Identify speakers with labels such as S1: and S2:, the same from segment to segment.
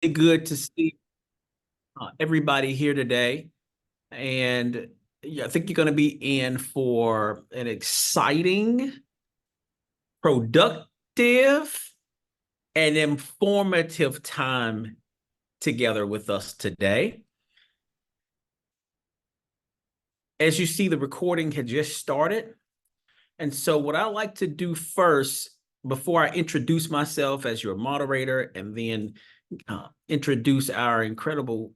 S1: Good to see everybody here today. And yeah, I think you're going to be in for an exciting, productive, and informative time together with us today. As you see, the recording had just started. And so, what I like to do first, before I introduce myself as your moderator and then introduce our incredible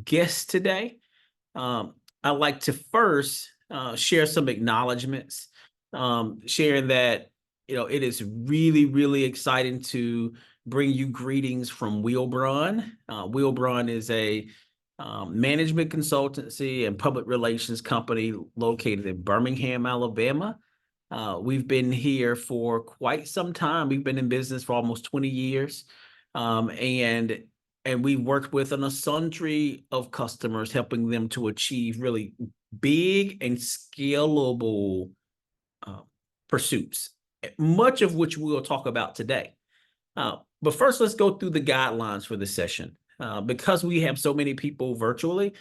S1: guest today, I like to first share some acknowledgments, sharing that it is really, really exciting to bring you greetings from Wheelbrun. Wheelbrun is a management consultancy and public relations company located in Birmingham, Alabama. We've been here for quite some time. We've been in business for almost 20 years. And we worked with an sundry of customers, helping them to achieve really big and scalable uh, pursuits, much of which we will talk about today. But first, let's go through the guidelines for the session. Because we have so many people virtually,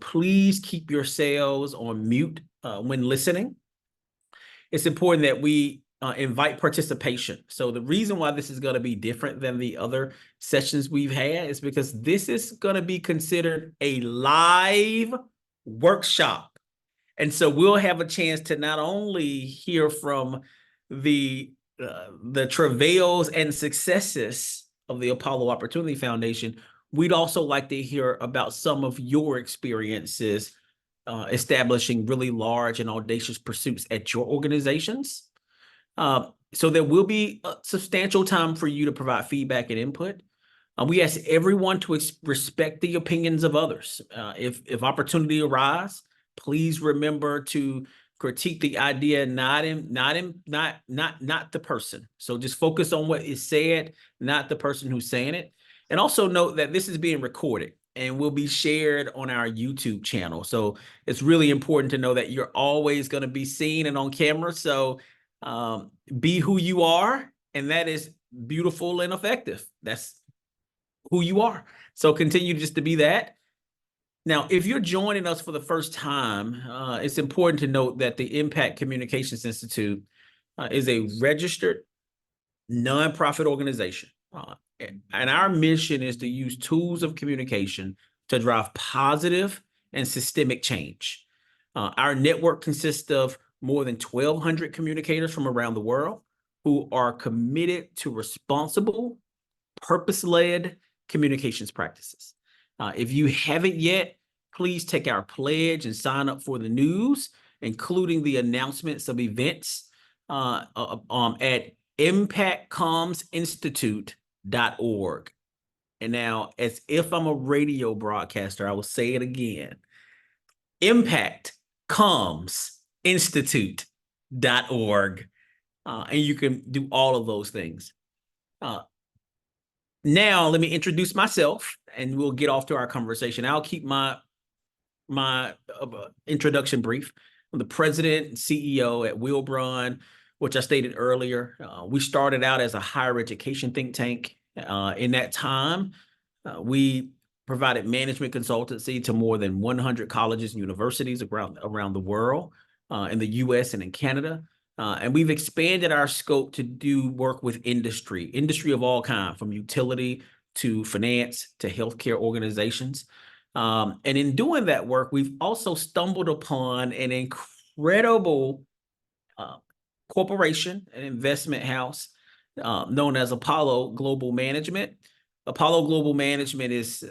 S1: please keep yourselves on mute when listening. It's important that we invite participation. So the reason why this is going to be different than the other sessions we've had is because this is going to be considered a live workshop. And so we'll have a chance to not only hear from the travails and successes of the Apollo Opportunity Foundation, we'd also like to hear about some of your experiences establishing really large and audacious pursuits at your organizations. So there will be a substantial time for you to provide feedback and input. We ask everyone to respect the opinions of others. If opportunity arise, please remember to critique the idea, not the person. So just focus on what is said, not the person who's saying it. And also note that this is being recorded and will be shared on our YouTube channel. So it's really important to know that you're always going to be seen and on camera. So be who you are, and that is beautiful and effective. That's who you are. So continue just to be that. Now, if you're joining us for the first time, it's important to note that the Impact Communications Institute is a registered nonprofit organization. And our mission is to use tools of communication to drive positive and systemic change. Our network consists of more than 1,200 communicators from around the world who are committed to responsible, purpose-led communications practices. If you haven't yet, please take our pledge and sign up for the news, including the announcements of events at impactcommsinstitute.org. And now, as if I'm a radio broadcaster, I will say it again. impactcommsinstitute.org. And you can do all of those things. Now, let me introduce myself, and we'll get off to our conversation. I'll keep my introduction brief. I'm the president and CEO at Wheelbrun, which I stated earlier. We started out as a higher education think tank. In that time, we provided management consultancy to more than 100 colleges and universities around the world, in the U.S. and in Canada. And we've expanded our scope to do work with industry of all kinds, from utility to finance to healthcare organizations. And in doing that work, we've also stumbled upon an incredible corporation, an investment house known as Apollo Global Management. Apollo Global Management is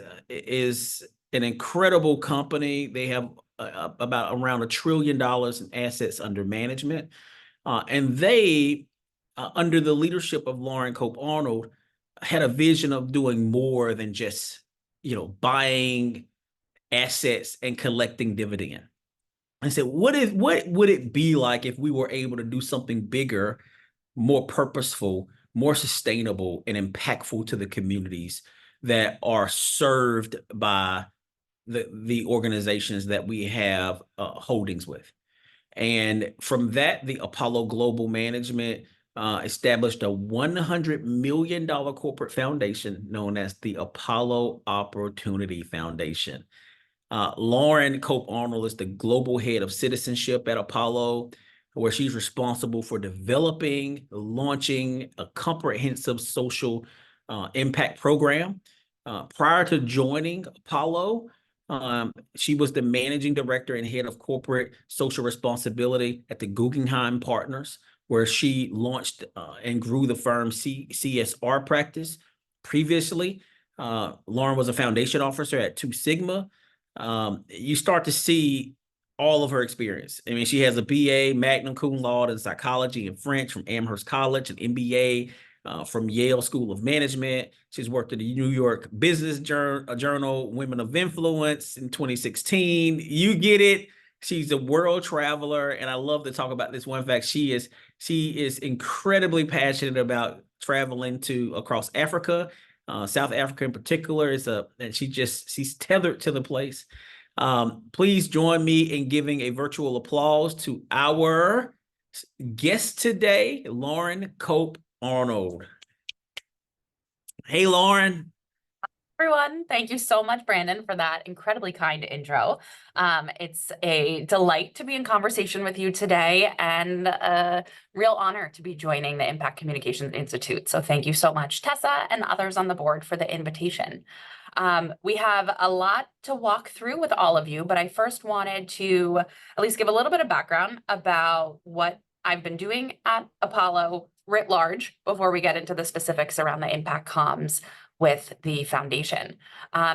S1: an incredible company. They have about around $1 trillion in assets under management. And they, under the leadership of Coape-Arnold, had a vision of doing more than just, buying assets and collecting dividend. I said, what would it be like if we were able to do something bigger, more purposeful, more sustainable, and impactful to the communities that are served by the organizations that we have holdings with? And from that, the Apollo Global Management established a $100 million corporate foundation known as the Apollo Opportunity Foundation. Lauren Coape-Arnold is the global head of citizenship at Apollo, where she's responsible for developing, launching a comprehensive social impact program. Prior to joining Apollo, she was the managing director and head of corporate social responsibility at the Guggenheim Partners, where she launched and grew the firm's CSR practice. Previously, Lauren was a foundation officer at Two Sigma. You start to see all of her experience. I mean, she has a BA, magna cum laude in psychology and French from Amherst College, an MBA from Yale School of Management. She's worked at the New York Business Journal, Women of Influence in 2016. You get it. She's a world traveler, and I love to talk about this one fact. She is incredibly passionate about traveling across Africa. South Africa in particular and she's tethered to the place. Please join me in giving a virtual applause to our guest today, Lauren Coape-Arnold. Hey, Lauren.
S2: Everyone, thank you so much, Brandon, for that incredibly kind intro. It's a delight to be in conversation with you today and a real honor to be joining the Impact Communications Institute. So thank you so much, Tessa and others on the board for the invitation. We have a lot to walk through with all of you, but I first wanted to at least give a little bit of background about what I've been doing at Apollo writ large before we get into the specifics around the Impact Comms with the foundation.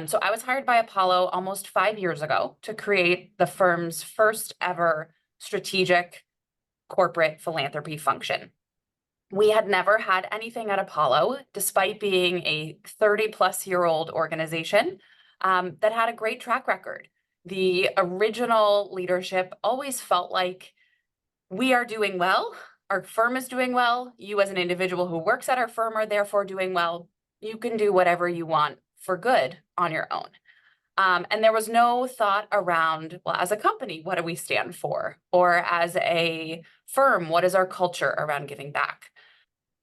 S2: So I was hired by Apollo almost 5 years ago to create the firm's first ever strategic corporate philanthropy function. We had never had anything at Apollo, despite being a 30-plus-year-old organization that had a great track record. The original leadership always felt like we are doing well, our firm is doing well, you as an individual who works at our firm are therefore doing well. You can do whatever you want for good on your own. And there was no thought around, well, as a company, what do we stand for? Or as a firm, what is our culture around giving back?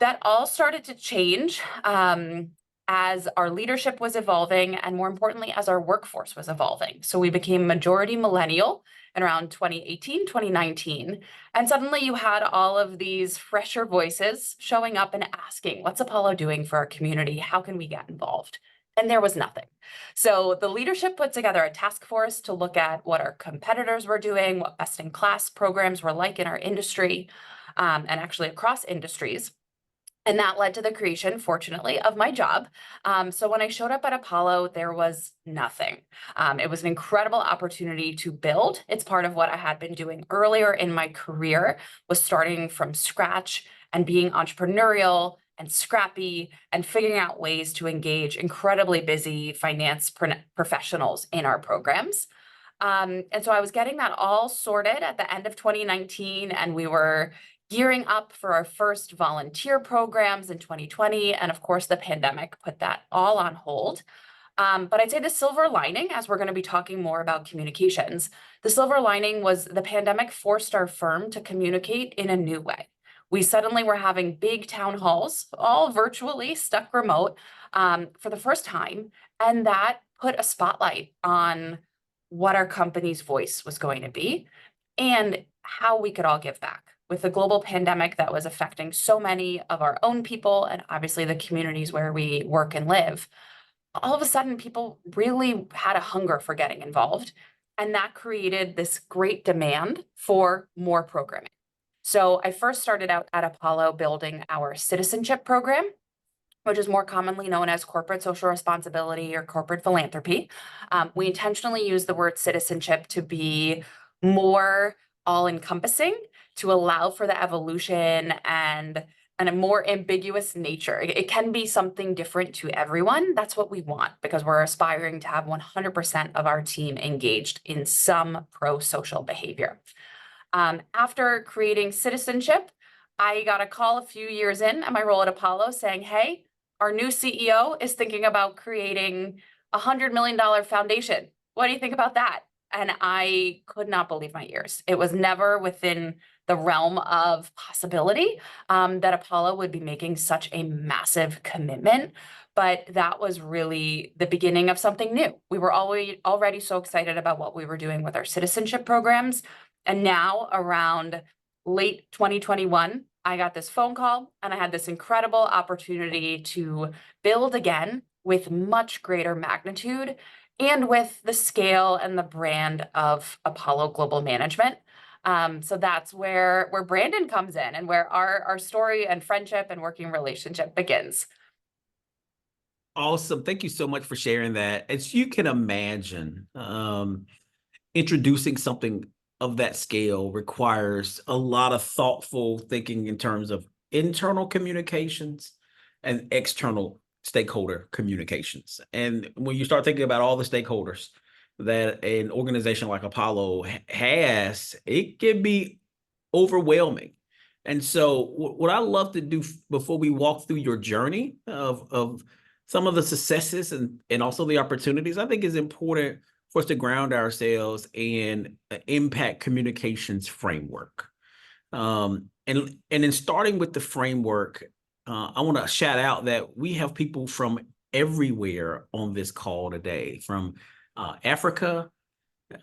S2: That all started to change as our leadership was evolving and, more importantly, as our workforce was evolving. So we became majority millennial in around 2018, 2019. And suddenly you had all of these fresher voices showing up and asking, what's Apollo doing for our community? How can we get involved? And there was nothing. So the leadership put together a task force to look at what our competitors were doing, what best-in-class programs were like in our industry, and actually across industries. And that led to the creation, fortunately, of my job. So when I showed up at Apollo, there was nothing. It was an incredible opportunity to build. It's part of what I had been doing earlier in my career, was starting from scratch and being entrepreneurial and scrappy and figuring out ways to engage incredibly busy finance professionals in our programs. And so I was getting that all sorted at the end of 2019, and we were gearing up for our first volunteer programs in 2020. And of course, the pandemic put that all on hold. But I'd say the silver lining, as we're going to be talking more about communications, the silver lining was the pandemic forced our firm to communicate in a new way. We suddenly were having big town halls, all virtually, stuck remote, for the first time. And that put a spotlight on what our company's voice was going to be and how we could all give back. With the global pandemic that was affecting so many of our own people and obviously the communities where we work and live, all of a sudden people really had a hunger for getting involved. And that created this great demand for more programming. So I first started out at Apollo building our citizenship program, which is more commonly known as corporate social responsibility or corporate philanthropy. We intentionally use the word citizenship to be more all-encompassing, to allow for the evolution and a more ambiguous nature. It can be something different to everyone. That's what we want, because we're aspiring to have 100% of our team engaged in some pro-social behavior. After creating citizenship, I got a call a few years in my role at Apollo saying, hey, our new CEO is thinking about creating a $100 million foundation. What do you think about that? and I could not believe my ears. It was never within the realm of possibility that Apollo would be making such a massive commitment. But that was really the beginning of something new. We were already so excited about what we were doing with our citizenship programs. And now around late 2021, I got this phone call and I had this incredible opportunity to build again with much greater magnitude and with the scale and the brand of Apollo Global Management. So that's where Brandon comes in and where our story and friendship and working relationship begins.
S1: Awesome. Thank you so much for sharing that. As you can imagine, introducing something of that scale requires a lot of thoughtful thinking in terms of internal communications and external stakeholder communications. And when you start thinking about all the stakeholders that an organization like Apollo has, it can be overwhelming. And so what I love to do before we walk through your journey of some of the successes and also the opportunities, I think is important for us to ground ourselves in an impact communications framework. And in starting with the framework, I want to shout out that we have people from everywhere on this call today, from Africa.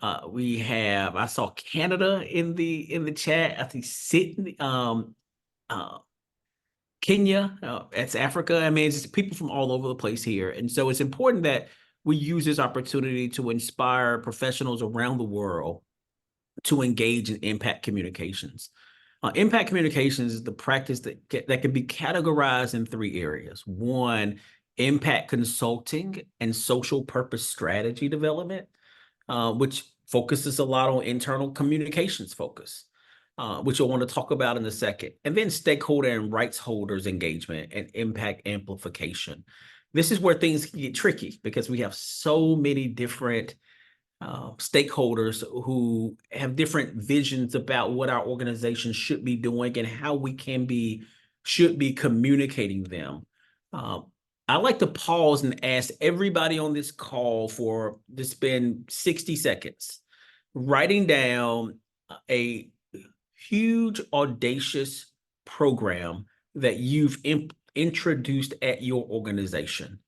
S1: I saw Canada in the chat. I think Sydney, Kenya, that's Africa. I mean, it's just people from all over the place here. And so it's important that we use this opportunity to inspire professionals around the world to engage in impact communications. Impact communications is the practice that can be categorized in three areas. One, impact consulting and social purpose strategy development, which focuses a lot on internal communications focus. Which I want to talk about in a second. And then stakeholder and rights holders engagement and impact amplification. This is where things get tricky because we have so many different stakeholders who have different visions about what our organization should be doing and how we should be communicating them. I like to pause and ask everybody on this call to spend 60 seconds writing down a huge, audacious program that you've introduced at your organization.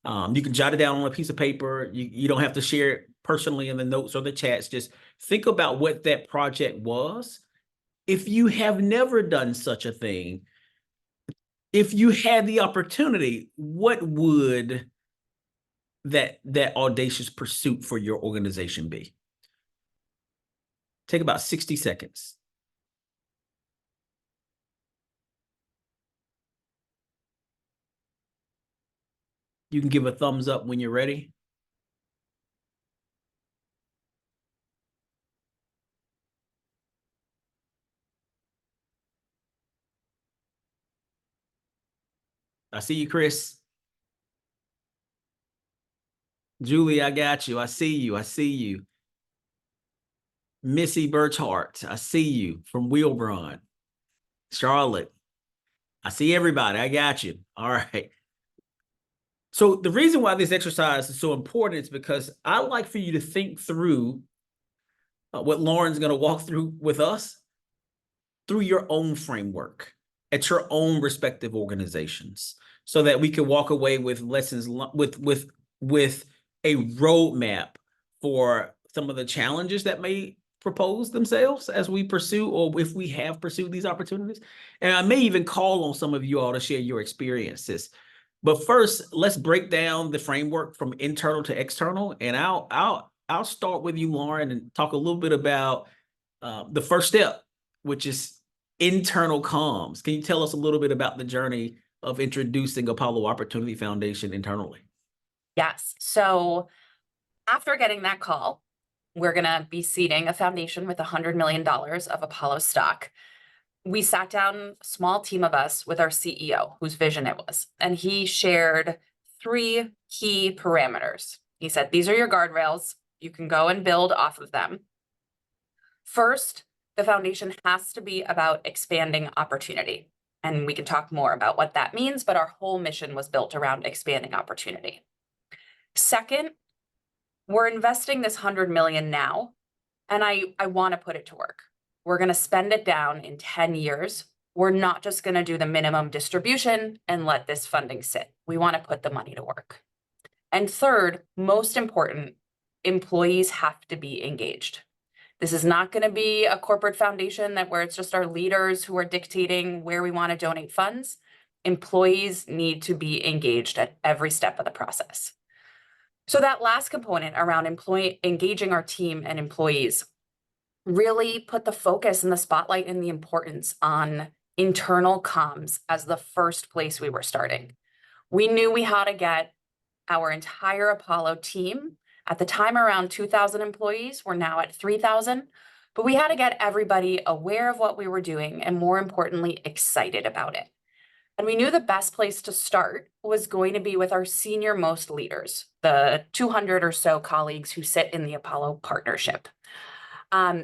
S1: You can jot it down on a piece of paper. You don't have to share it personally in the notes or the chats. Just think about what that project was. If you have never done such a thing, if you had the opportunity, what would that audacious pursuit for your organization be? Take about 60 seconds. You can give a thumbs up when you're ready. I see you, Chris. Julie, I got you. I see you. I see you. Missy Birchhart, I see you from Wheelbrun. Charlotte, I see everybody. I got you. All right. So the reason why this exercise is so important is because I like for you to think through what Lauren's going to walk through with us through your own framework at your own respective organizations, so that we can walk away with lessons with a roadmap for some of the challenges that may propose themselves as we pursue, or if we have pursued these opportunities. And I may even call on some of you all to share your experiences. But first, let's break down the framework from internal to external. And I'll start with you, Lauren, and talk a little bit about the first step, which is internal comms. Can you tell us a little bit about the journey of introducing Apollo Opportunity Foundation internally?
S2: Yes. So after getting that call, we're going to be seeding a foundation with $100 million of Apollo stock. We sat down, a small team of us, with our CEO, whose vision it was, and he shared 3 key parameters. He said, these are your guardrails. You can go and build off of them. First, the foundation has to be about expanding opportunity. And we can talk more about what that means, but our whole mission was built around expanding opportunity. Second, we're investing this $100 million now And I want to put it to work. We're going to spend it down in 10 years. We're not just going to do the minimum distribution and let this funding sit. We want to put the money to work. And third, most important, employees have to be engaged. This is not going to be a corporate foundation where it's just our leaders who are dictating where we want to donate funds. Employees need to be engaged at every step of the process. So that last component around engaging our team and employees really put the focus and the spotlight and the importance on internal comms as the first place we were starting. We knew we had to get our entire Apollo team, at the time around 2,000 employees, we're now at 3,000, but we had to get everybody aware of what we were doing and, more importantly, excited about it. And we knew the best place to start was going to be with our senior most leaders, the 200 or so colleagues who sit in the Apollo partnership.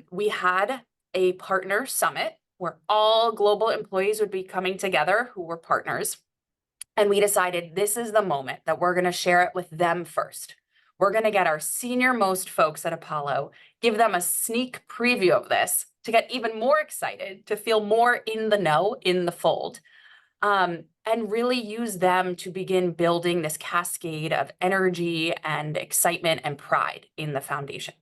S2: We had a partner summit where all global employees would be coming together who were partners. And we decided this is the moment that we're going to share it with them first. We're going to get our senior most folks at Apollo, give them a sneak preview of this to get even more excited, to feel more in the know, in the fold, and really use them to begin building this cascade of energy and excitement and pride in the foundation.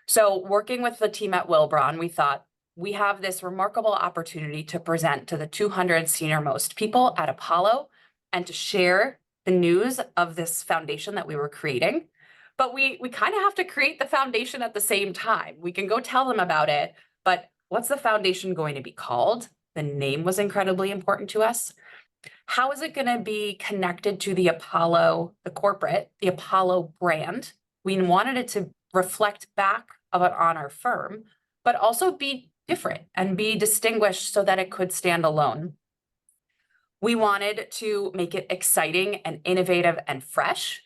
S2: So working with the team at Wilbron, we thought we have this remarkable opportunity to present to the 200 senior most people at Apollo and to share the news of this foundation that we were creating. But we kind of have to create the foundation at the same time. We can go tell them about it, but what's the foundation going to be called? The name was incredibly important to us. How is it going to be connected to the Apollo, the corporate, the Apollo brand? We wanted it to reflect back on our firm, but also be different and be distinguished so that it could stand alone. We wanted to make it exciting and innovative and fresh.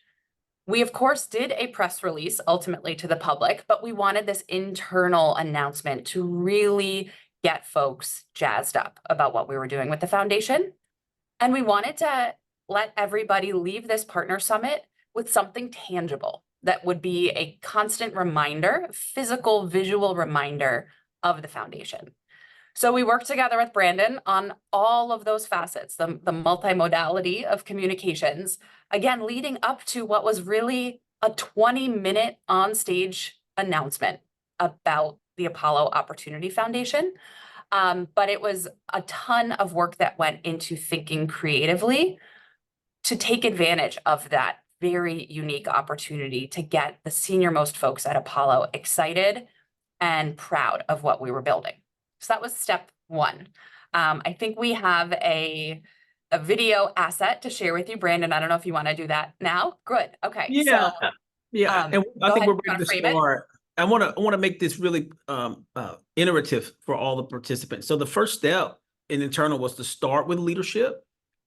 S2: We, of course, did a press release ultimately to the public, but we wanted this internal announcement to really get folks jazzed up about what we were doing with the foundation. And we wanted to let everybody leave this partner summit with something tangible that would be a constant reminder, physical, visual reminder of the foundation. So we worked together with Brandon on all of those facets, the multimodality of communications, again, leading up to what was really a 20-minute on-stage announcement about the Apollo Opportunity Foundation. But it was a ton of work that went into thinking creatively to take advantage of that very unique opportunity to get the senior most folks at Apollo excited and proud of what we were building. So that was step one. I think we have a video asset to share with you, Brandon. I don't know if you want to do that now. Good. Okay.
S1: Yeah.
S2: So,
S1: yeah. And I think we're ready to
S2: frame it?
S1: start. I want to make this really iterative for all the participants. So the first step in internal was to start with leadership.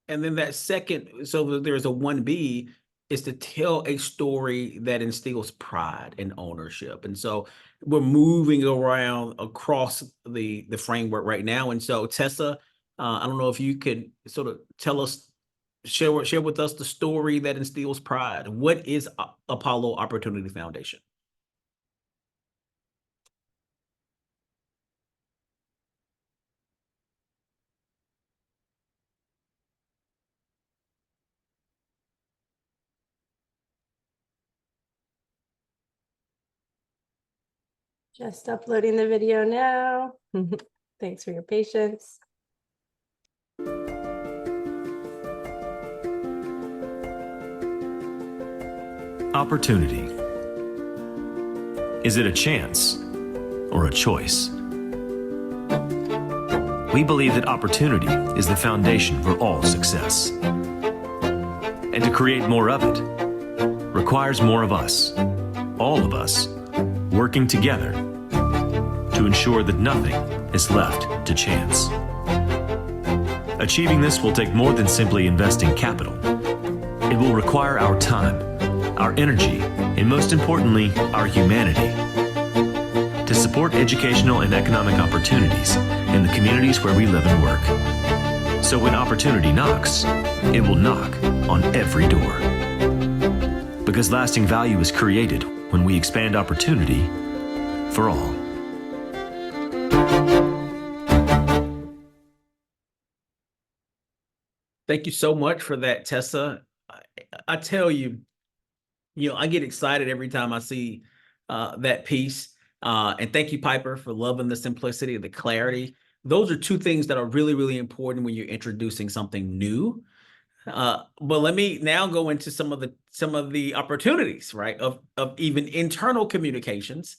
S1: And then that second, so there's a 1B, is to tell a story that instills pride and ownership. And so we're moving around across the framework right now. And so Tessa, I don't know if you could sort of tell us, share with us the story that instills pride. What is Apollo Opportunity Foundation?
S3: Just uploading the video now. Thanks for your patience.
S4: Opportunity. Is it a chance or a choice? We believe that opportunity is the foundation for all success. And to create more of it requires more of us, all of us, working together to ensure that nothing is left to chance. Achieving this will take more than simply investing capital. It will require our time, our energy, and most importantly, our humanity to support educational and economic opportunities in the communities where we live and work. So when opportunity knocks, it will knock on every door. Because lasting value is created when we expand opportunity for all.
S1: Thank you so much for that, Tessa. I tell you, I get excited every time I see that piece. And thank you, Piper, for loving the simplicity and the clarity. Those are two things that are really, really important when you're introducing something new. But let me now go into some of the opportunities, right, of even internal communications.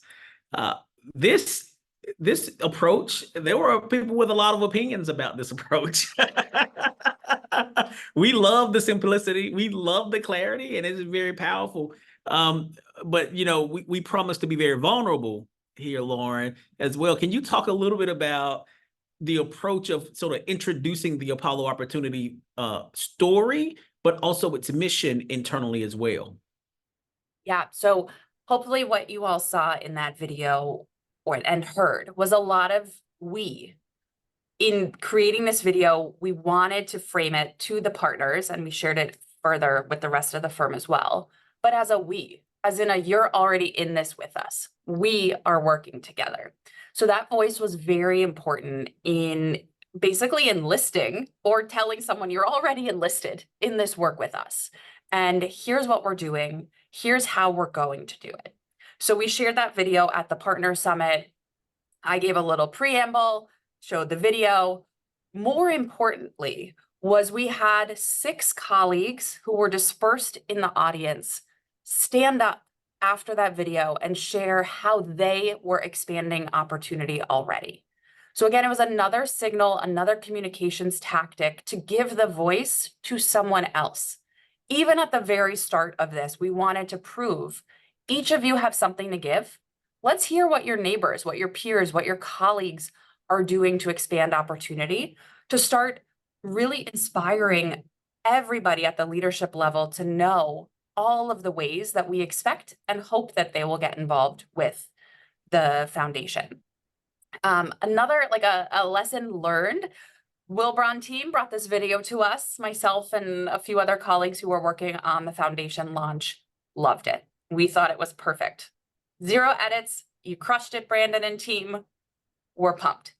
S1: This approach, there were people with a lot of opinions about this approach. We love the simplicity, we love the clarity, and it's very powerful. But we promise to be very vulnerable here, Lauren, as well. Can you talk a little bit about the approach of sort of introducing the Apollo Opportunity story, but also its mission internally as well?
S2: Yeah, so hopefully what you all saw in that video and heard was a lot of in creating this video, we wanted to frame it to the partners, and we shared it further with the rest of the firm as well, but as a as in you're already in this with us. We are working together. So that voice was very important in basically enlisting or telling someone you're already enlisted in this work with us. And here's what we're doing. Here's how we're going to do it. So we shared that video at the Partner Summit. I gave a little preamble, showed the video. More importantly, was we had 6 colleagues who were dispersed in the audience stand up after that video and share how they were expanding opportunity already. So again, it was another signal, another communications tactic to give the voice to someone else. Even at the very start of this, we wanted to prove each of you have something to give. Let's hear what your neighbors, what your peers, what your colleagues are doing to expand opportunity, to start really inspiring everybody at the leadership level to know all of the ways that we expect and hope that they will get involved with the foundation. Another, like a lesson learned, Wilbron team brought this video to us. Myself and a few other colleagues who were working on the foundation launch loved it. We thought it was perfect. 0 edits. You crushed it, Brandon and team. We're pumped.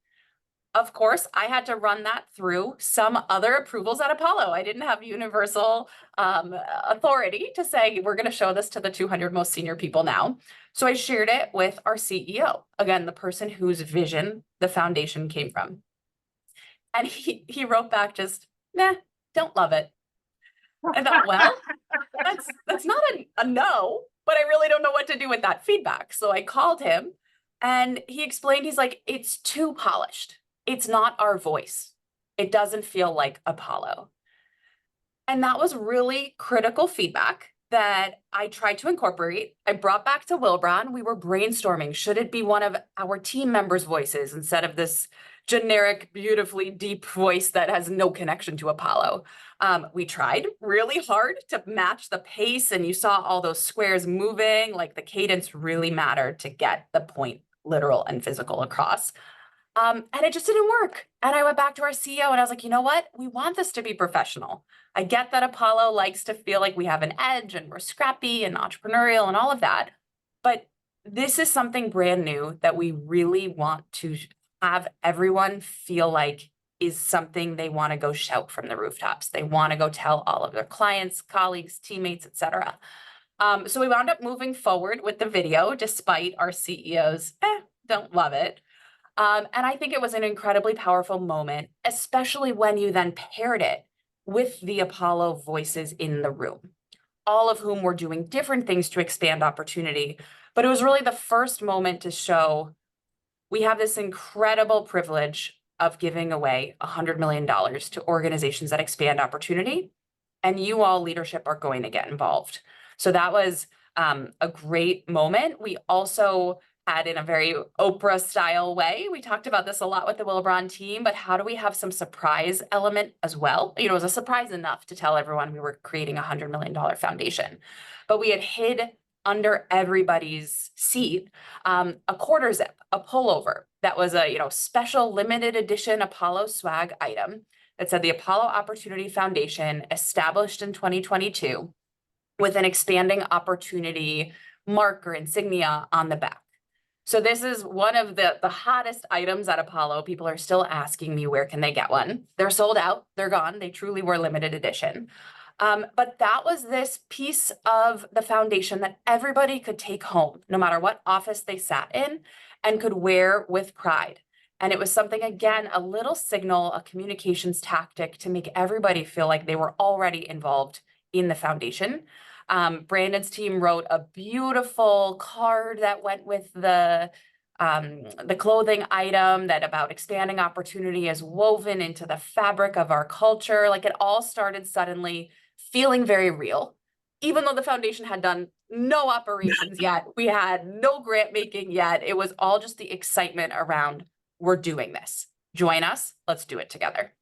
S2: Of course, I had to run that through some other approvals at Apollo. I didn't have universal authority to say, we're going to show this to the 200 most senior people now. So I shared it with our CEO, again, the person whose vision the foundation came from. And he wrote back just, nah, don't love it. I thought, well, that's not a no, but I really don't know what to do with that feedback. So I called him and he explained, he's like, it's too polished. It's not our voice. It doesn't feel like Apollo. And that was really critical feedback that I tried to incorporate. I brought back to Wilbron. We were brainstorming, should it be one of our team members' voices instead of this generic, beautifully deep voice that has no connection to Apollo? We tried really hard to match the pace, and you saw all those squares moving, like the cadence really mattered to get the point literal and physical across. And it just didn't work. And I went back to our CEO and I was like, you know what? We want this to be professional. I get that Apollo likes to feel like we have an edge and we're scrappy and entrepreneurial and all of that. But this is something brand new that we really want to have everyone feel like is something they want to go shout from the rooftops. They want to go tell all of their clients, colleagues, teammates, etc. So we wound up moving forward with the video despite our CEO's don't love it. And I think it was an incredibly powerful moment, especially when you then paired it with the Apollo voices in the room, all of whom were doing different things to expand opportunity. But it was really the first moment to show we have this incredible privilege of giving away $100 million to organizations that expand opportunity, and you all leadership are going to get involved. So that was a great moment. We also had, in a very Oprah style way, we talked about this a lot with the Wilbron team, but how do we have some surprise element as well? You know, it was a surprise enough to tell everyone we were creating a $100 million foundation, but we had hid under everybody's seat a quarter zip, a pullover that was a special limited edition Apollo swag item that said the Apollo Opportunity Foundation, established in 2022, with an expanding opportunity marker insignia on the back. So this is one of the hottest items at Apollo. People are still asking me, where can they get one? They're sold out, they're gone. They truly were limited edition. But that was this piece of the foundation that everybody could take home, no matter what office they sat in, and could wear with pride. And it was something, again, a little signal, a communications tactic to make everybody feel like they were already involved in the foundation. Brandon's team wrote a beautiful card that went with the clothing item, that about expanding opportunity is woven into the fabric of our culture. Like, it all started suddenly feeling very real, even though the foundation had done no operations yet. We had no grant making yet. It was all just the excitement around, we're doing this. Join us. Let's do it together.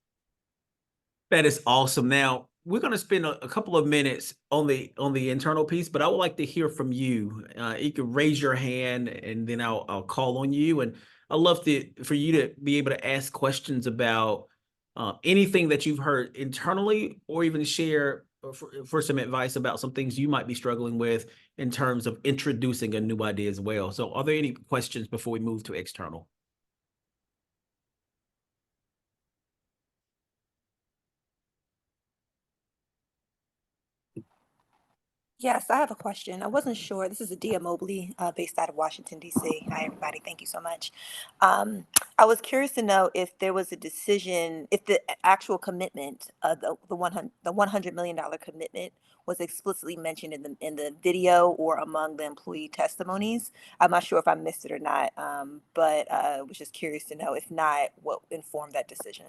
S1: That is awesome. Now, we're going to spend a couple of minutes on the internal piece, but I would like to hear from you. You can raise your hand, and then I'll call on you. And I'd love for you to be able to ask questions about anything that you've heard internally, or even share for some advice about some things you might be struggling with in terms of introducing a new idea as well. So are there any questions before we move to external?
S5: Yes, I have a question. I wasn't sure. This is Adia Mobley, based out of Washington, D.C. Hi, everybody. Thank you so much. I was curious to know if there was a decision, if the actual commitment, the $100 million commitment was explicitly mentioned in the video or among the employee testimonies. I'm not sure if I missed it or not, but was just curious to know, if not, what informed that decision.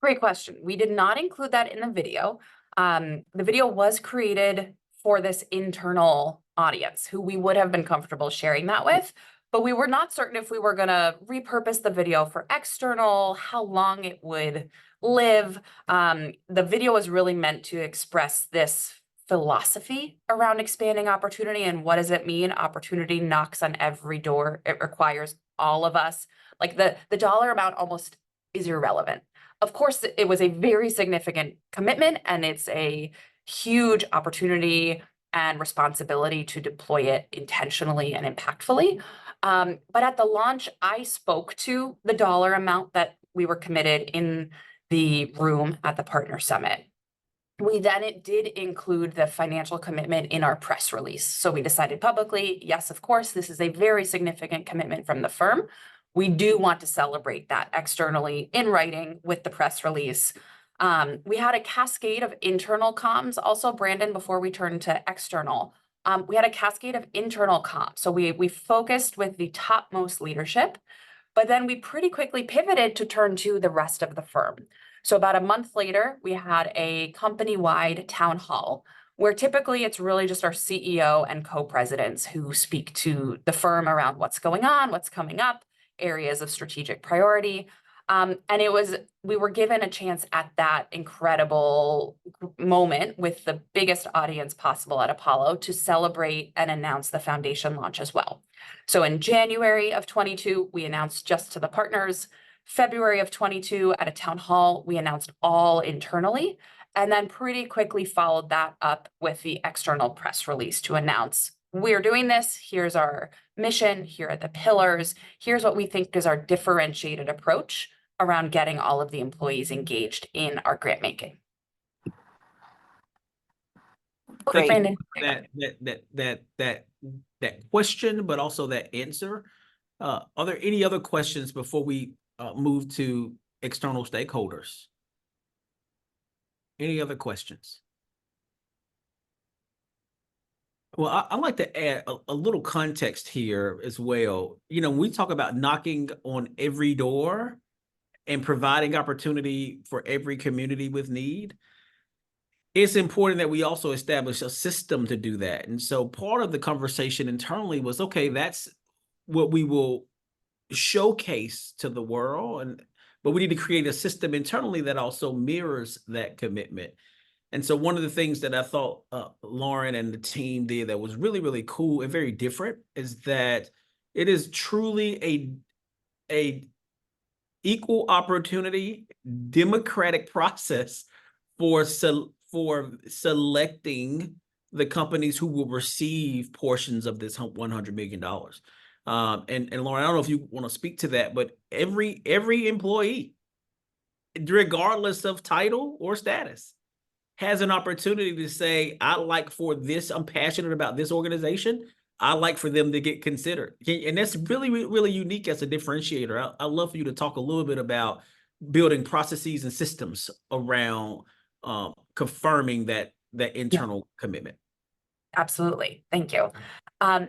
S2: Great question. We did not include that in the video. The video was created for this internal audience who we would have been comfortable sharing that with, but we were not certain if we were going to repurpose the video for external, how long it would live. The video was really meant to express this philosophy around expanding opportunity. And what does it mean? Opportunity knocks on every door. It requires all of us. Like, the dollar amount almost is irrelevant. Of course, it was a very significant commitment, and it's a huge opportunity and responsibility to deploy it intentionally and impactfully. But at the launch, I spoke to the dollar amount that we were committed in the room at the Partner Summit. It did include the financial commitment in our press release. So we decided publicly, yes, of course, this is a very significant commitment from the firm. We do want to celebrate that externally in writing with the press release. We had a cascade of internal comms. Also, Brandon, before we turn to external, we had a cascade of internal comms. So we focused with the topmost leadership, but then we pretty quickly pivoted to turn to the rest of the firm. So about a month later, we had a company-wide town hall, where typically it's really just our CEO and co-presidents who speak to the firm around what's going on, what's coming up, areas of strategic priority. And we were given a chance at that incredible moment with the biggest audience possible at Apollo to celebrate and announce the foundation launch as well. So in January of 22, we announced just to the partners. February of 22, at a town hall, we announced all internally, and then pretty quickly followed that up with the external press release to announce, we're doing this, here's our mission, here are the pillars, here's what we think is our differentiated approach around getting all of the employees engaged in our grant making.
S1: Thank
S2: Brandon.
S1: you for that question, but also that answer. Are there any other questions before we move to external stakeholders? Any other questions? Well, I'd like to add a little context here as well. When we talk about knocking on every door and providing opportunity for every community with need, it's important that we also establish a system to do that. And so part of the conversation internally was, okay, that's what we will showcase to the world, but we need to create a system internally that also mirrors that commitment. And so one of the things that I thought Lauren and the team did that was really, really cool and very different is that it is truly a equal opportunity democratic process for selecting the companies who will receive portions of this $100 million. And Lauren, I don't know if you want to speak to that, but every employee, regardless of title or status, has an opportunity to say, I'm passionate about this organization. I like for them to get considered. And that's really, really unique as a differentiator. I'd love for you to talk a little bit about building processes and systems around confirming that internal commitment.
S2: Absolutely. Thank you.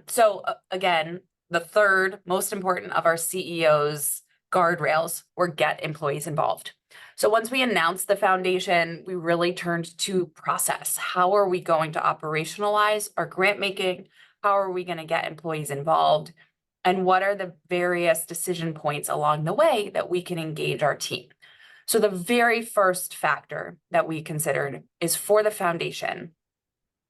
S2: So again, the third most important of our CEO's guardrails were get employees involved. So once we announced the foundation, we really turned to process. How are we going to operationalize our grant making? How are we going to get employees involved? And what are the various decision points along the way that we can engage our team? So the very first factor that we considered is for the foundation,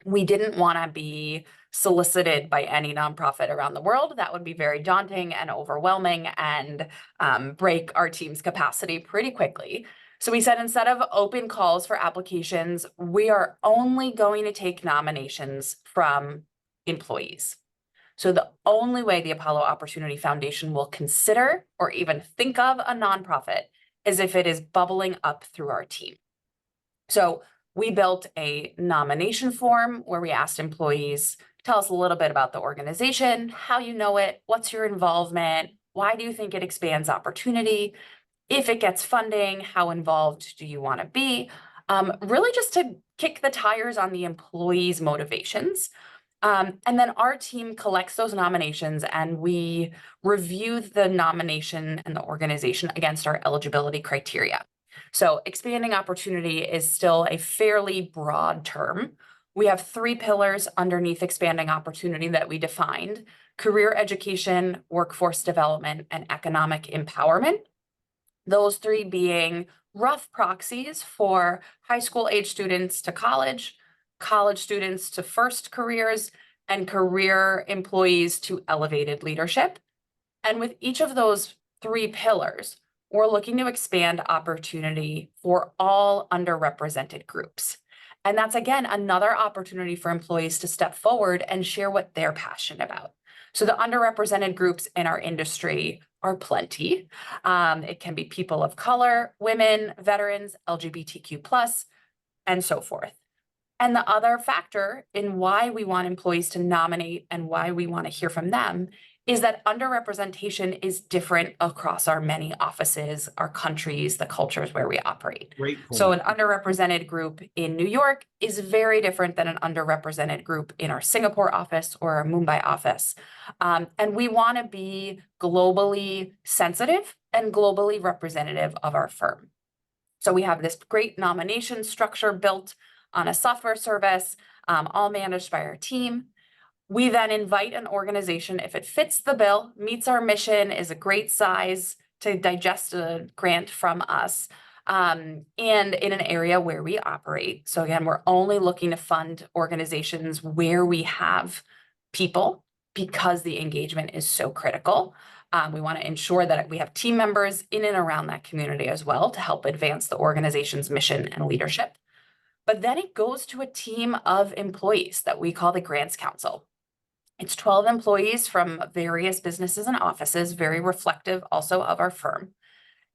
S2: we didn't want to be solicited by any nonprofit around the world. That would be very daunting and overwhelming and break our team's capacity pretty quickly. So we said, instead of open calls for applications, we are only going to take nominations from employees. So the only way the Apollo Opportunity Foundation will consider or even think of a nonprofit is if it is bubbling up through our team. So we built a nomination form where we asked employees, tell us a little bit about the organization, how you know it, what's your involvement, why do you think it expands opportunity, if it gets funding, how involved do you want to be, really just to kick the tires on the employees' motivations. And then our team collects those nominations and we review the nomination and the organization against our eligibility criteria. So expanding opportunity is still a fairly broad term. We have 3 pillars underneath expanding opportunity that we defined: career education, workforce development, and economic empowerment. Those 3 being rough proxies for high school age students to college students to first careers, and career employees to elevated leadership. And with each of those 3 pillars, we're looking to expand opportunity for all underrepresented groups. And that's, again, another opportunity for employees to step forward and share what they're passionate about. So the underrepresented groups in our industry are plenty. It can be people of color, women, veterans, LGBTQ+, and so forth. And the other factor in why we want employees to nominate and why we want to hear from them is that underrepresentation is different across our many offices, our countries, the cultures where we operate.
S1: Great point.
S2: So an underrepresented group in New York is very different than an underrepresented group in our Singapore office or our Mumbai office. And we want to be globally sensitive and globally representative of our firm. So we have this great nomination structure built on a software service, all managed by our team. We then invite an organization, if it fits the bill, meets our mission, is a great size to digest a grant from us, and in an area where we operate. So again, we're only looking to fund organizations where we have people, because the engagement is so critical. We want to ensure that we have team members in and around that community as well to help advance the organization's mission and leadership. But then it goes to a team of employees that we call the Grants Council. It's 12 employees from various businesses and offices, very reflective also of our firm.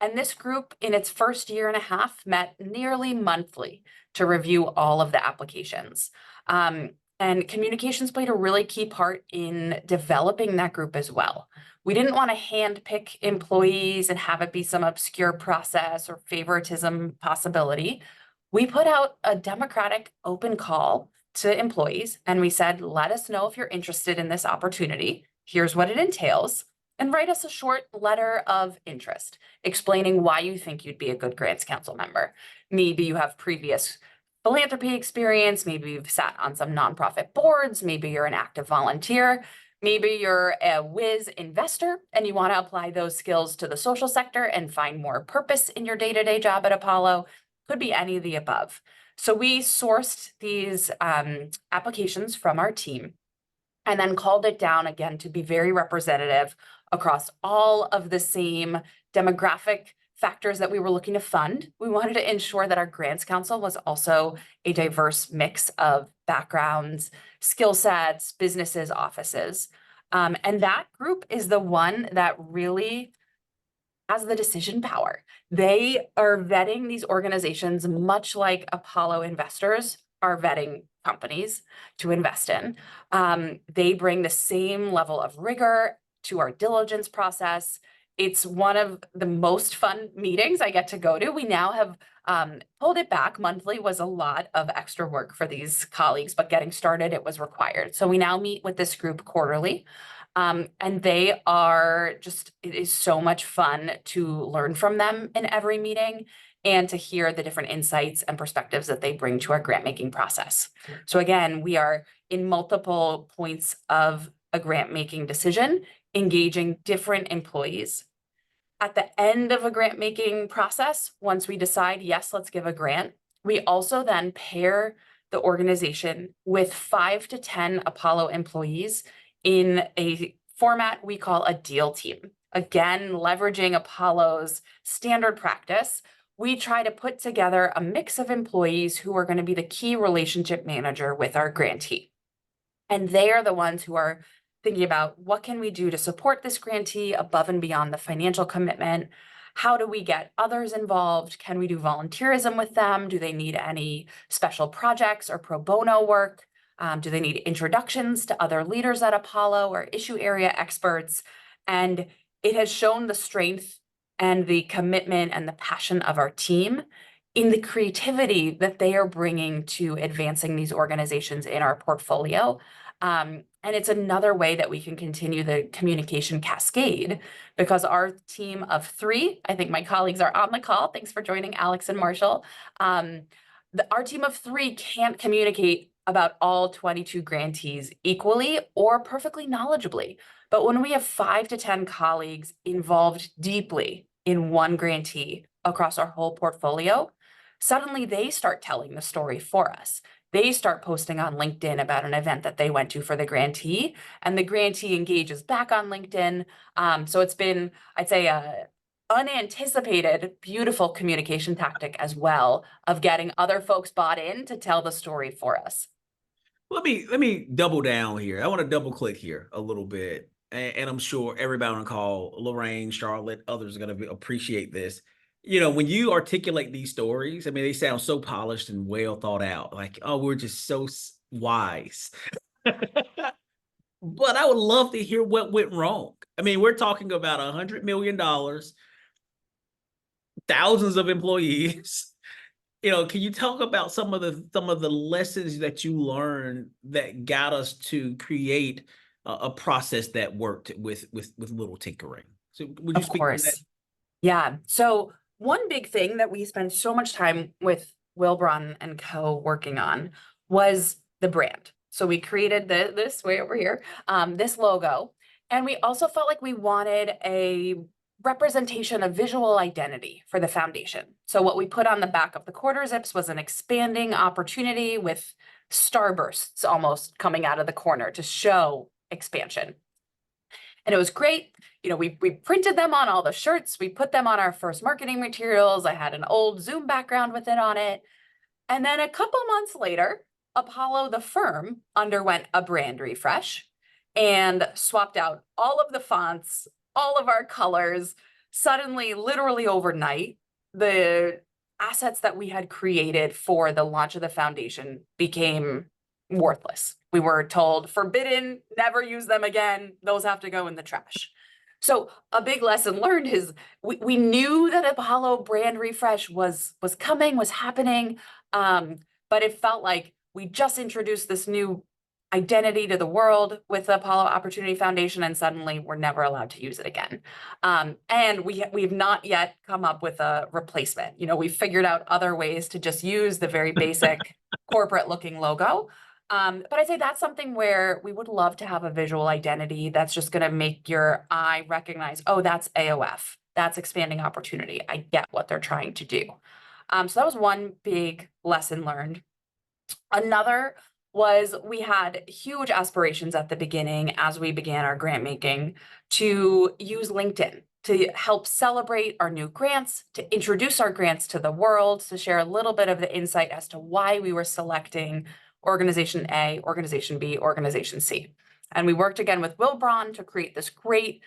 S2: And this group, in its first year and a half, met nearly monthly to review all of the applications. And communications played a really key part in developing that group as well. We didn't want to handpick employees and have it be some obscure process or favoritism possibility. We put out a democratic open call to employees and we said, let us know if you're interested in this opportunity. Here's what it entails. And write us a short letter of interest explaining why you think you'd be a good Grants Council member. Maybe you have previous philanthropy experience. Maybe you've sat on some nonprofit boards. Maybe you're an active volunteer. Maybe you're a whiz investor and you want to apply those skills to the social sector and find more purpose in your day-to-day job at Apollo. Could be any of the above. So we sourced these applications from our team and then called it down again to be very representative across all of the same demographic factors that we were looking to fund. We wanted to ensure that our Grants Council was also a diverse mix of backgrounds, skill sets, businesses, offices. And that group is the one that really has the decision power. They are vetting these organizations much like Apollo investors are vetting companies to invest in. They bring the same level of rigor to our diligence process. It's one of the most fun meetings I get to go to. We now have pulled it back. Monthly was a lot of extra work for these colleagues, but getting started, it was required. So we now meet with this group quarterly. And they are just, it is so much fun to learn from them in every meeting and to hear the different insights and perspectives that they bring to our grant making process. So again, we are in multiple points of a grant making decision, engaging different employees. At the end of a grant making process, once we decide, yes, let's give a grant, we also then pair the organization with 5 to 10 Apollo employees in a format we call a deal team. Again, leveraging Apollo's standard practice, we try to put together a mix of employees who are going to be the key relationship manager with our grantee. And they are the ones who are thinking about what can we do to support this grantee above and beyond the financial commitment? How do we get others involved? Can we do volunteerism with them? Do they need any special projects or pro bono work? Do they need introductions to other leaders at Apollo or issue area experts? And it has shown the strength and the commitment and the passion of our team in the creativity that they are bringing to advancing these organizations in our portfolio. And it's another way that we can continue the communication cascade because our team of 3, I think my colleagues are on the call. Thanks for joining, Alex and Marshall. Our team of 3 can't communicate about all 22 grantees equally or perfectly knowledgeably. But when we have 5 to 10 colleagues involved deeply in one grantee across our whole portfolio, suddenly they start telling the story for us. They start posting on LinkedIn about an event that they went to for the grantee, and the grantee engages back on LinkedIn. So it's been, I'd say, a unanticipated, beautiful communication tactic as well of getting other folks bought in to tell the story for us.
S1: Let me double down here. I want to double click here a little bit. And I'm sure everybody on the call, Lorraine, Charlotte, others are going to appreciate this. You know, when you articulate these stories, I mean, they sound so polished and well thought out. Like, oh, we're just so wise. But I would love to hear what went wrong. I mean, we're talking about $100 million, thousands of employees. You know, can you talk about some of the lessons that you learned that got us to create a process that worked with little tinkering? So would you
S2: Of
S1: speak to that?
S2: course. Yeah. So one big thing that we spent so much time with Wilbron and Co. working on was the brand. So we created this way over here, this logo, and we also felt like we wanted a representation of visual identity for the foundation. So what we put on the back of the quarter zips was an expanding opportunity with starbursts almost coming out of the corner to show expansion. And it was great. You know, we printed them on all the shirts. We put them on our first marketing materials. I had an old Zoom background with it on it. And then a couple months later, Apollo, the firm, underwent a brand refresh and swapped out all of the fonts, all of our colors. Suddenly, literally overnight, the assets that we had created for the launch of the foundation became worthless. We were told, forbidden, never use them again. Those have to go in the trash. So a big lesson learned is we knew that Apollo brand refresh was coming, was happening, but it felt like we just introduced this new identity to the world with the Apollo Opportunity Foundation, and suddenly we're never allowed to use it again. And we've not yet come up with a replacement. You know, we've figured out other ways to just use the very basic corporate looking logo. But I'd say that's something where we would love to have a visual identity that's just going to make your eye recognize, oh, that's AOF, that's expanding opportunity. I get what they're trying to do. So that was one big lesson learned. Another was we had huge aspirations at the beginning as we began our grant making to use LinkedIn to help celebrate our new grants, to introduce our grants to the world, to share a little bit of the insight as to why we were selecting Organization A, Organization B, Organization C. And we worked again with Will Braun to create this great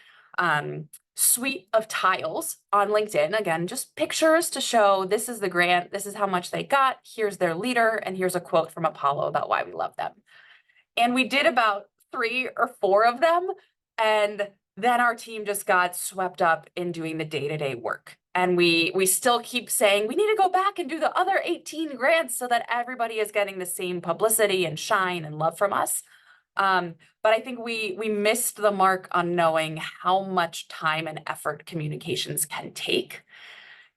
S2: suite of tiles on LinkedIn. Again, just pictures to show this is the grant, this is how much they got, here's their leader, and here's a quote from Apollo about why we love them. And we did about 3 or 4 of them. And then our team just got swept up in doing the day-to-day work. And we still keep saying, we need to go back and do the other 18 grants so that everybody is getting the same publicity and shine and love from us. But I think we missed the mark on knowing how much time and effort communications can take.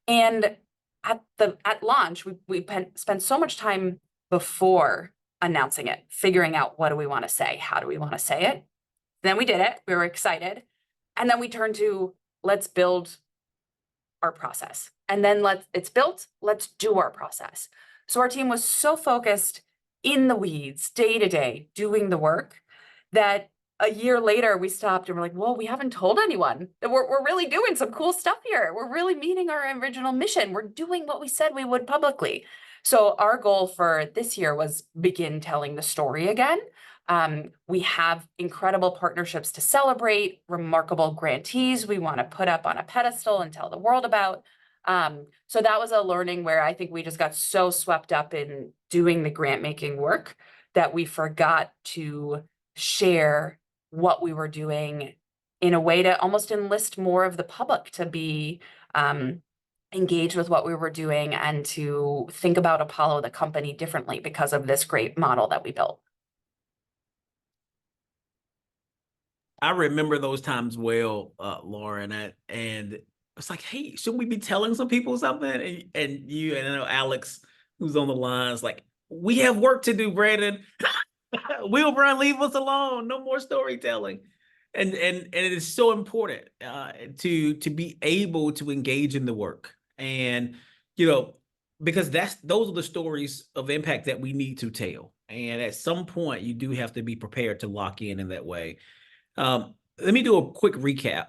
S2: And at launch, we spent so much time before announcing it, figuring out what do we want to say, how do we want to say it. Then we did it, we were excited. And then we turned to, let's build our process. And then it's built, let's do our process. So our team was so focused in the weeds, day to day, doing the work, that a year later we stopped and we're like, well, we haven't told anyone that we're really doing some cool stuff here. We're really meeting our original mission. We're doing what we said we would publicly. So our goal for this year was begin telling the story again. We have incredible partnerships to celebrate, remarkable grantees we want to put up on a pedestal and tell the world about. So that was a learning where I think we just got so swept up in doing the grant making work that we forgot to share what we were doing in a way to almost enlist more of the public to be engaged with what we were doing and to think about Apollo, the company, differently because of this great model that we built.
S1: I remember those times well, Lauren, and it's like, hey, shouldn't we be telling some people something? And you and I know Alex, who's on the line, is like, we have work to do, Brandon. Will Brown, leave us alone. No more storytelling. And it is so important to be able to engage in the work. And, you know, because those are the stories of impact that we need to tell. And at some point, you do have to be prepared to lock in that way. Let me do a quick recap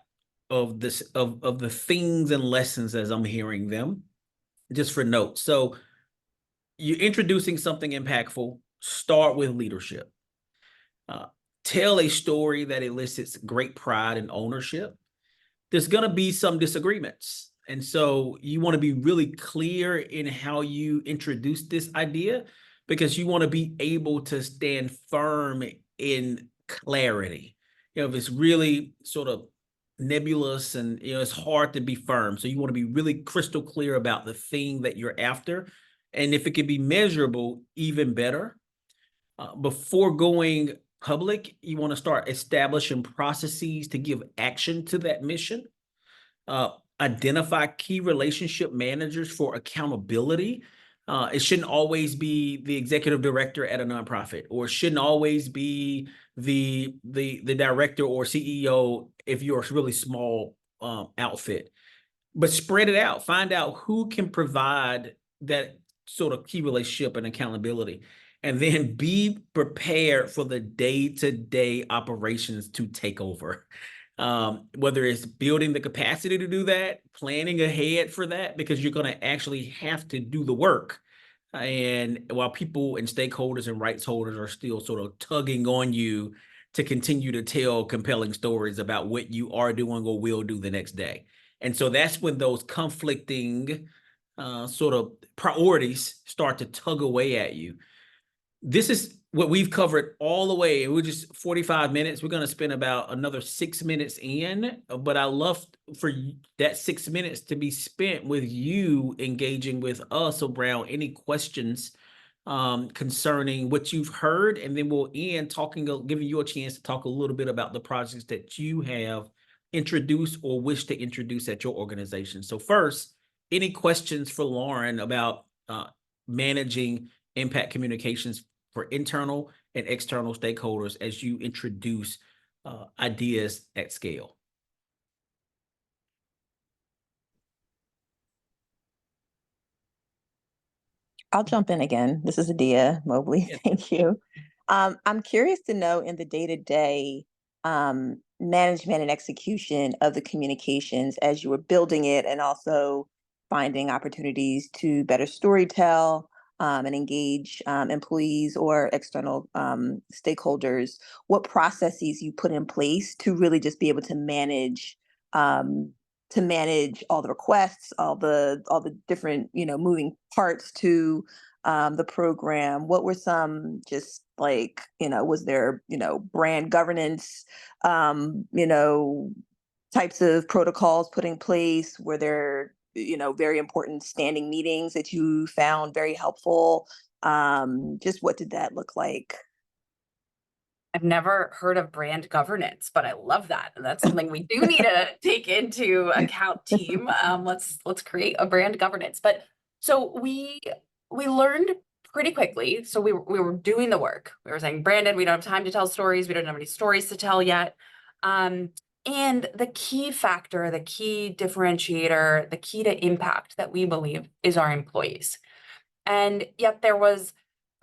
S1: of this of the things and lessons as I'm hearing them, just for notes. So you're introducing something impactful. Start with leadership. Tell a story that elicits great pride and ownership. There's going to be some disagreements. And so you want to be really clear in how you introduce this idea, because you want to be able to stand firm in clarity. You know, if it's really sort of nebulous and, you know, it's hard to be firm. So you want to be really crystal clear about the thing that you're after. And if it can be measurable, even better. Before going public, you want to start establishing processes to give action to that mission. Identify key relationship managers for accountability. It shouldn't always be the executive director at a nonprofit, or it shouldn't always be the director or CEO if you're a really small outfit. But spread it out. Find out who can provide that sort of key relationship and accountability. And then be prepared for the day-to-day operations to take over. Whether it's building the capacity to do that, planning ahead for that, because you're going to actually have to do the work. And while people and stakeholders and rights holders are still sort of tugging on you to continue to tell compelling stories about what you are doing or will do the next day. And so that's when those conflicting sort of priorities start to tug away at you. This is what we've covered all the way. We're just 45 minutes. We're going to spend about another 6 minutes in, but I love for that 6 minutes to be spent with you engaging with us around any questions concerning what you've heard. And then we'll end giving you a chance to talk a little bit about the projects that you have introduced or wish to introduce at your organization. So first, any questions for Lauren about managing impact communications for internal and external stakeholders as you introduce ideas at scale?
S5: I'll jump in again. This is Adia Mobley.
S1: Yes.
S5: Thank you. I'm curious to know, in the day-to-day management and execution of the communications as you were building it, and also finding opportunities to better storytell, and engage employees or external stakeholders, what processes you put in place to really just be able to manage all the requests, all the different, moving parts to the program. What were some just like, was there, brand governance, types of protocols put in place? Were there, very important standing meetings that you found very helpful? Just what did that look like?
S2: I've never heard of brand governance, but I love that. And that's something we do need to take into account, team. Let's create a brand governance. But so we learned pretty quickly. So we were doing the work. We were saying, Brandon, we don't have time to tell stories. We don't have any stories to tell yet. And the key factor, the key differentiator, the key to impact that we believe is our employees. And yet there was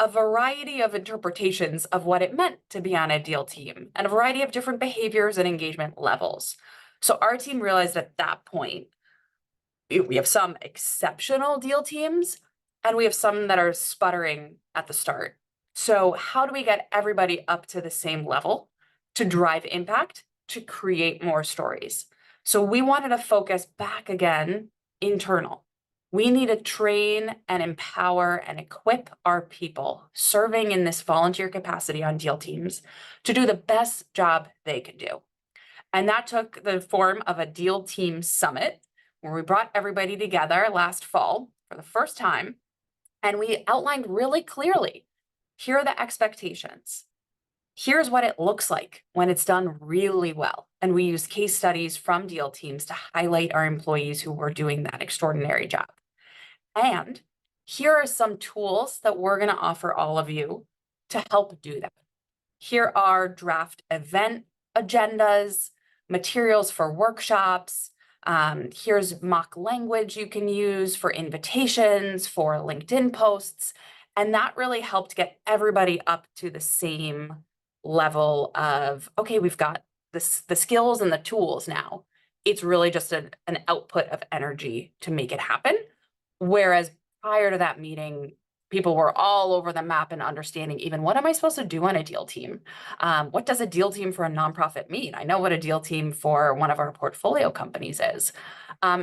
S2: a variety of interpretations of what it meant to be on a deal team and a variety of different behaviors and engagement levels. So our team realized at that point, we have some exceptional deal teams and we have some that are sputtering at the start. So how do we get everybody up to the same level to drive impact, to create more stories? So we wanted to focus back again internal. We need to train and empower and equip our people serving in this volunteer capacity on deal teams to do the best job they can do. And that took the form of a deal team summit where we brought everybody together last fall for the first time. And we outlined really clearly, here are the expectations. Here's what it looks like when it's done really well. And we used case studies from deal teams to highlight our employees who were doing that extraordinary job. And here are some tools that we're going to offer all of you to help do that. Here are draft event agendas, materials for workshops. Here's mock language you can use for invitations, for LinkedIn posts. And that really helped get everybody up to the same level of, okay, we've got the skills and the tools now. It's really just an output of energy to make it happen. Whereas prior to that meeting, people were all over the map and understanding even what am I supposed to do on a deal team? What does a deal team for a nonprofit mean? I know what a deal team for one of our portfolio companies is.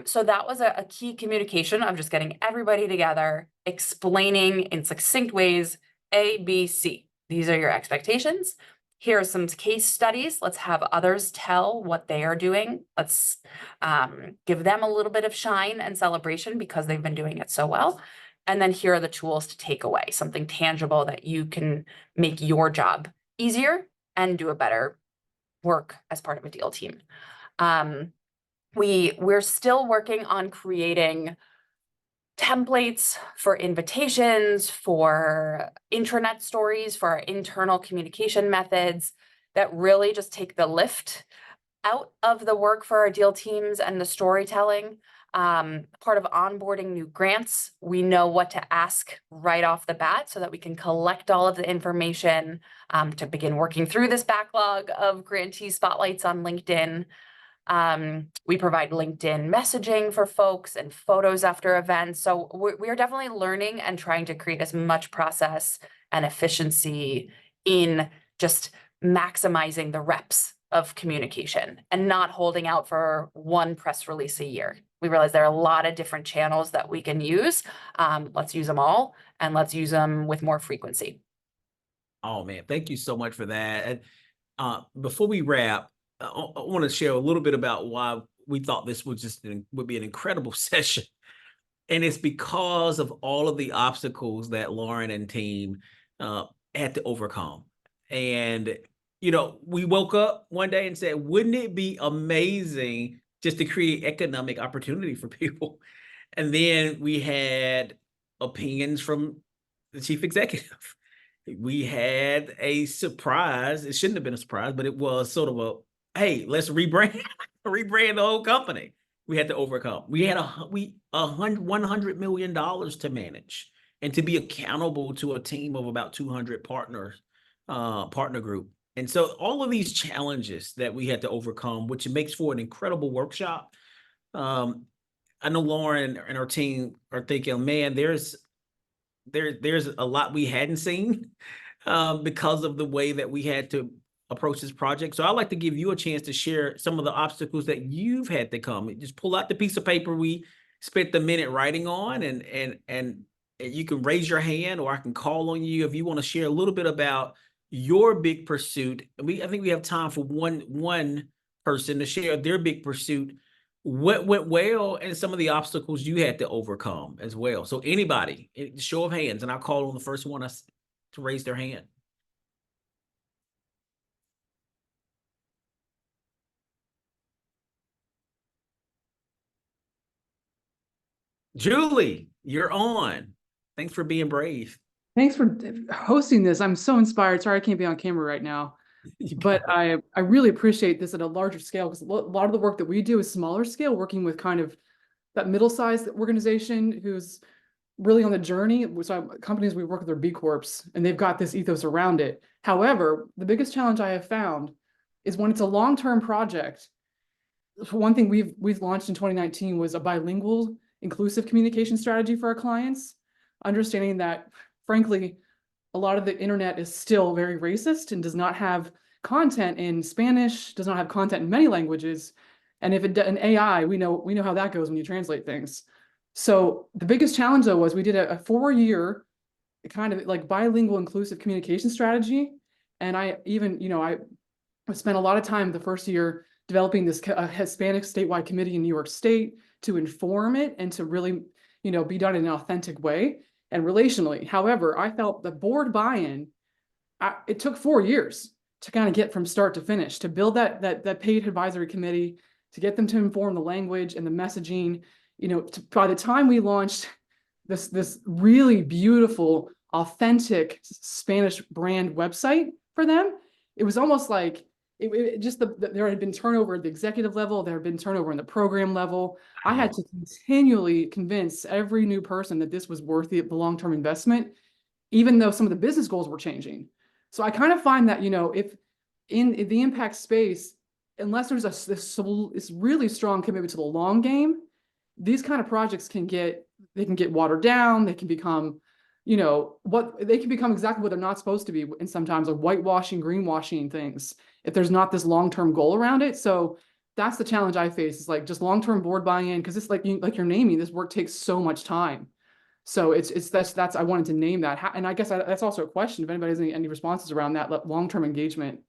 S2: So that was a key communication of just getting everybody together, explaining in succinct ways, A, B, C. These are your expectations. Here are some case studies. Let's have others tell what they are doing. Let's give them a little bit of shine and celebration because they've been doing it so well. And then here are the tools to take away, something tangible that you can make your job easier and do a better work as part of a deal team. We're still working on creating templates for invitations, for intranet stories, for our internal communication methods that really just take the lift out of the work for our deal teams and the storytelling. Part of onboarding new grants, we know what to ask right off the bat so that we can collect all of the information to begin working through this backlog of grantee spotlights on LinkedIn. We provide LinkedIn messaging for folks and photos after events. So we're definitely learning and trying to create as much process and efficiency in just maximizing the reps of communication and not holding out for one press release a year. We realize there are a lot of different channels that we can use. Let's use them all and let's use them with more frequency.
S1: Oh man, thank you so much for that. And before we wrap, I want to share a little bit about why we thought this would be an incredible session. And it's because of all of the obstacles that Lauren and team had to overcome. And, we woke up one day and said, wouldn't it be amazing just to create economic opportunity for people? And then we had opinions from the chief executive. We had a surprise. It shouldn't have been a surprise, but it was sort of hey, let's rebrand the whole company. We had to overcome. We had $100 million to manage and to be accountable to a team of about 200 partners, partner group. And so all of these challenges that we had to overcome, which makes for an incredible workshop. I know Lauren and our team are thinking, man, there's there's a lot we hadn't seen because of the way that we had to approach this project. So I'd like to give you a chance to share some of the obstacles that you've had to come. Just pull out the piece of paper we spent the minute writing on, and you can raise your hand, or I can call on you if you want to share a little bit about your big pursuit. I think we have time for one person to share their big pursuit, what went well, and some of the obstacles you had to overcome as well. So anybody, show of hands, and I'll call on the first one to raise their hand. Julie, you're on. Thanks for being brave.
S6: Thanks for hosting this. I'm so inspired. Sorry I can't be on camera right now, but I really appreciate this at a larger scale, because a lot of the work that we do is smaller scale, working with kind of that middle-sized organization who's really on the journey. So companies we work with are B Corps, and they've got this ethos around it. However, the biggest challenge I have found is when it's a long-term project. One thing we've launched in 2019 was a bilingual inclusive communication strategy for our clients, understanding that, frankly, a lot of the internet is still very racist and does not have content in Spanish, does not have content in many languages. And if an AI, we know how that goes when you translate things. So the biggest challenge, though, was we did a 4-year kind of like bilingual inclusive communication strategy. And I even, I spent a lot of time the first year developing this Hispanic statewide committee in New York State to inform it and to really, be done in an authentic way and relationally. However, I felt the board buy-in, it took 4 years to kind of get from start to finish, to build that paid advisory committee, to get them to inform the language and the messaging. By the time we launched this really beautiful, authentic Spanish brand website for them, it was almost like there had been turnover at the executive level, there had been turnover in the program level. I had to continually convince every new person that this was worth the long-term investment, even though some of the business goals were changing. So I kind of find that, if in the impact space, unless there's this really strong commitment to the long game, these kind of projects can get watered down. They can become, they can become exactly what they're not supposed to be. And sometimes like whitewashing, greenwashing things, if there's not this long-term goal around it. So that's the challenge I face, is like just long-term board buy-in, because it's like you're naming, this work takes so much time. So that's I wanted to name that. And I guess that's also a question, if anybody has any responses around that long-term engagement.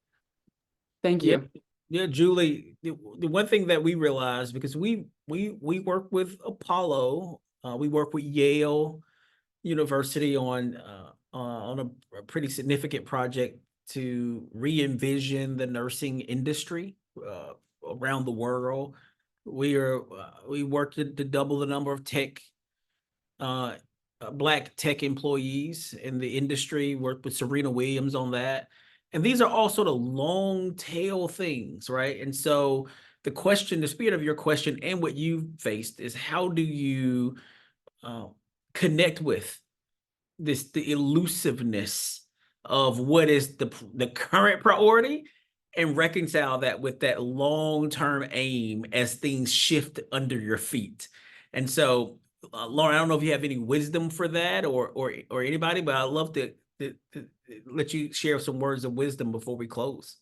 S6: Thank you.
S1: Yeah, Julie, the one thing that we realized, because we work with Apollo, we work with Yale University on a pretty significant project to re-envision the nursing industry around the world. We worked to double the number of Black tech employees in the industry, worked with Serena Williams on that. And these are all sort of long tail things, right? And so the spirit of your question and what you faced is, how do you connect with the elusiveness of what is the current priority, and reconcile that with that long-term aim as things shift under your feet. And so, Lauren, I don't know if you have any wisdom for that, or anybody, but I'd love to let you share some words of wisdom before we close.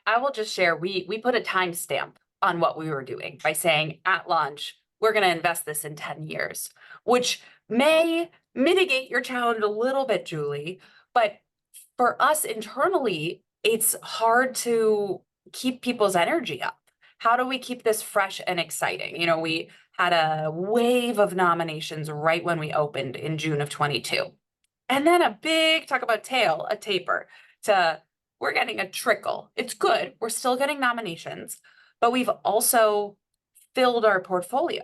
S2: I will just share, we put a timestamp on what we were doing by saying at launch, we're going to invest this in 10 years, which may mitigate your challenge a little bit, Julie. But for us internally, it's hard to keep people's energy up. How do we keep this fresh and exciting? We had a wave of nominations right when we opened in June of 22. And then a big, talk about a taper to, we're getting a trickle. It's good. We're still getting nominations, but we've also filled our portfolio.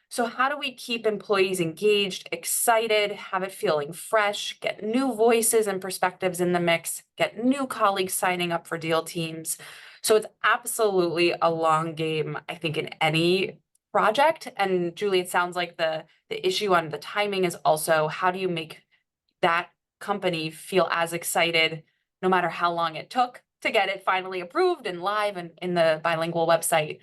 S2: So how do we keep employees engaged, excited, have it feeling fresh, get new voices and perspectives in the mix, get new colleagues signing up for deal teams? So it's absolutely a long game, I think, in any project. And Julie, it sounds like the issue on the timing is also, how do you make that company feel as excited, no matter how long it took to get it finally approved and live and in the bilingual website?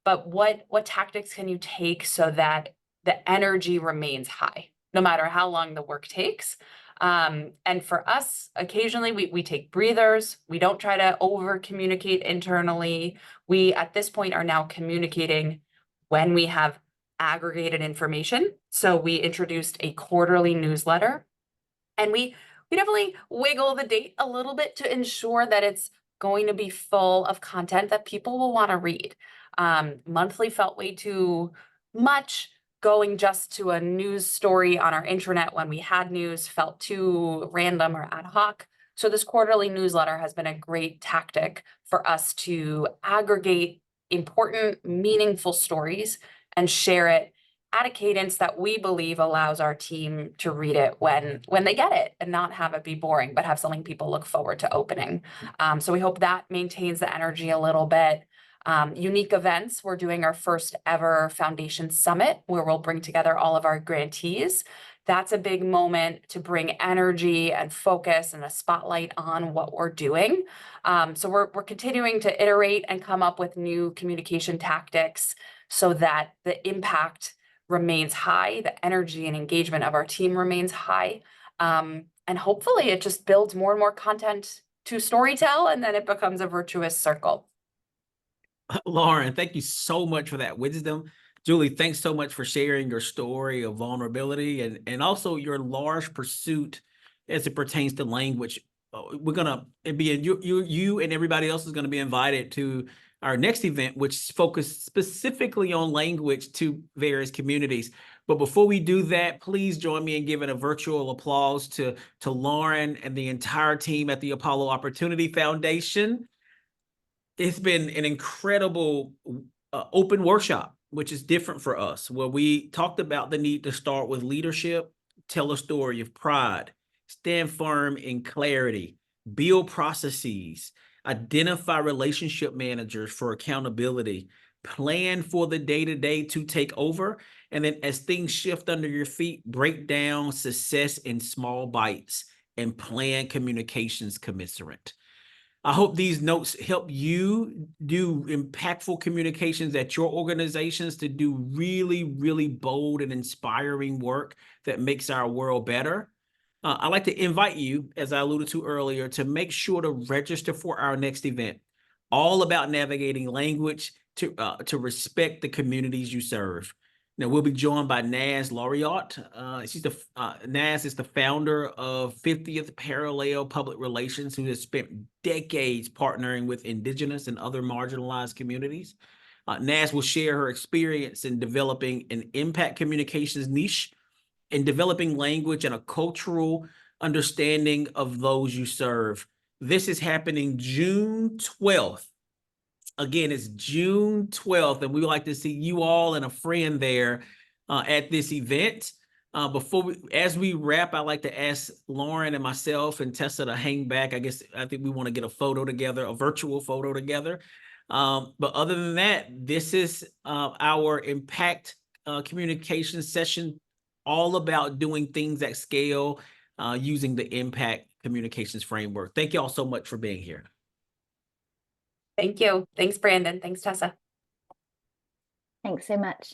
S2: But what tactics can you take so that the energy remains high, no matter how long the work takes. And for us, occasionally we take breathers. We don't try to over communicate internally. We, at this point, are now communicating when we have aggregated information. So we introduced a quarterly newsletter, and we definitely wiggle the date a little bit to ensure that it's going to be full of content that people will want to read. Monthly felt way too much. Going just to a news story on our intranet when we had news felt too random or ad hoc. So this quarterly newsletter has been a great tactic for us to aggregate important, meaningful stories and share it at a cadence that we believe allows our team to read it when they get it and not have it be boring, but have something people look forward to opening. So we hope that maintains the energy a little bit. Unique events, we're doing our first ever foundation summit where we'll bring together all of our grantees. That's a big moment to bring energy and focus and a spotlight on what we're doing. So we're continuing to iterate and come up with new communication tactics so that the impact remains high, the energy and engagement of our team remains high. And hopefully it just builds more and more content to storytell, and then it becomes a virtuous circle.
S1: Lauren, thank you so much for that wisdom. Julie, thanks so much for sharing your story of vulnerability and also your large pursuit as it pertains to language. We're gonna be you and everybody else is going to be invited to our next event, which is focused specifically on language to various communities. But before we do that, please join me in giving a virtual applause to Lauren and the entire team at the Apollo Opportunity Foundation. It's been an incredible open workshop, which is different for us, where we talked about the need to start with leadership, tell a story of pride, stand firm in clarity, build processes, identify relationship managers for accountability, plan for the day-to-day to take over, and then as things shift under your feet, break down success in small bites and plan communications commensurate. I hope these notes help you do impactful communications at your organizations to do really, really bold and inspiring work that makes our world better. I'd like to invite you, as I alluded to earlier, to make sure to register for our next event, all about navigating language to respect the communities you serve. Now, we'll be joined by Naz Laureate. Naz is the founder of 50th Parallel Public Relations, who has spent decades partnering with Indigenous and other marginalized communities. Naz will share her experience in developing an impact communications niche, in developing language and a cultural understanding of those you serve. This is happening June 12th. Again, it's June 12th, and we would like to see you all and a friend there at this event. As we wrap, I'd like to ask Lauren and myself and Tessa to hang back. I think we want to get a photo together, a virtual photo together. But other than that, this is our impact communication session, all about doing things at scale using the impact communications framework. Thank you all so much for being here.
S2: Thank you. Thanks, Brandon. Thanks, Tessa.
S7: Thanks so much.